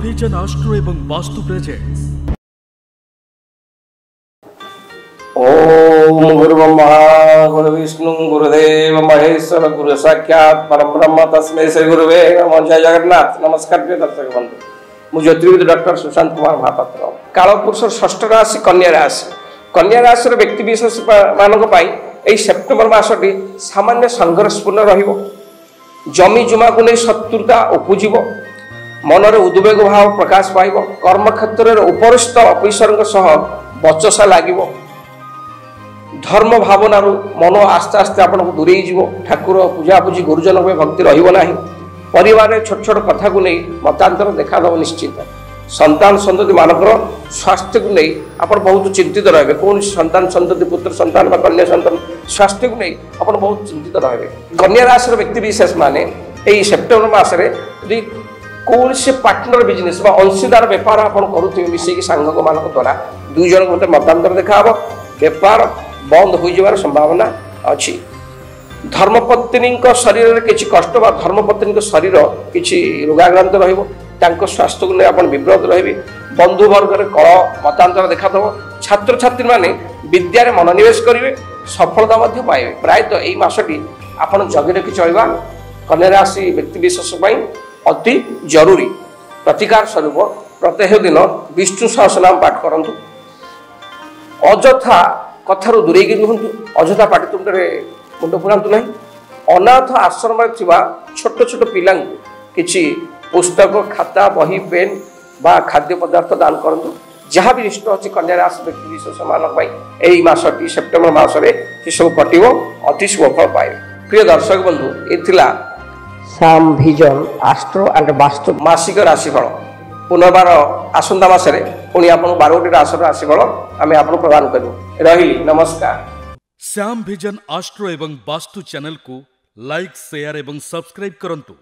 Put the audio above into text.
Vision astro ଏବଂ ବାस्तु presents. ओम गुरुब्रह्मा गुरुविष्णु गुरुदेव महेश्वर गुरु साक्षात परब्रह्म तस्मै श्री गुरुवे नमः। जय जगन्नाथ। नमस्कार प्रिय दर्शक बंधु, मु ज्योतिर्विद डॉक्टर सुशांत कुमार महापात्र। कालपुरुष षष्ठ राशि कन्या राशि। कन्या राशि व्यक्ति विशेष मानक पाई एई सेप्टेम्बर मासटी सामान्य संघर्षपूर्ण रहिबो। जमी जुमा को नहीं शत्रुता उपजिब, मनरे उद्वेग भाव प्रकाश पाइब, कर्म क्षेत्र में उपरिस्थ ऑफिसर सह बचसा लागिबो। धर्म भावना मन आस्ते आस्ते आपन को दूरे जीवो। ठाकुर पूजा पूजी गुरुजन भक्ति रहिबो नाही। परिवार में छोट छोट कथा को नहीं मतांतर देखा दब निश्चित। संतान संतति मानकर स्वास्थ्य को नहीं आप बहुत चिंतित रहे। कौन संतान संतति पुत्र संतान कन्या संतान स्वास्थ्य को नहीं आप बहुत चिंतित रहे। कन्या राशि व्यक्ति विशेष माने यही सेप्टेम्बर मासरे यदि कौन से पार्टनर बिजनेस अंशीदार बेपार आप करुवे मिसेक सांघक मान द्वारा दुई जन मत मतांतर देखा बेपार बंद हो जावर संभावना अच्छी। धर्मपत्नी शरीर में किसी कष्ट बा धर्मपत्नी शरीर किसी रोगाक्रांत रहा स्वास्थ्य को नहीं आप विव्रत रहे। बंधु वर्ग कल मतांतर देखा छात्र छात्री माने विद्यार मनोनिवेश करेंगे, सफलता पाइबे। प्रायतः यही मासटी आप जगि रखी चलवा कन्या राशि व्यक्ति विशेष अति जरूरी। प्रतिकार स्वरूप प्रत्येक दिन विष्णु सहस्रनाम पाठ करूँ। अजथा कथारू दूरे रुहतु, अजथा पाटितुंडे मुंड पुरातु ना। अनाथ आश्रम छोट छोट पिला किसी पुस्तक खाता बही पेन बा खाद्य पदार्थ दान करूँ। जहाँ भी इष्ट अच्छी कन्या राशि व्यक्ति विशेष मानक यही मासटी सेप्टेम्बर मासरे से सब कटिव अति शुभ फल पाए। प्रिय दर्शक बंधु, ये साम भिजन आस्ट्रो एंड वास्तु मासिक राशिफल। पुनर्बार आसंता मासरे पुणी आप 12टी राशि राशिफल आम आप प्रदान करूँ। रही नमस्कार। श्याम भिजन आस्ट्रो एवं वास्तु चैनल को लाइक शेयर एवं सब्सक्राइब करंतु।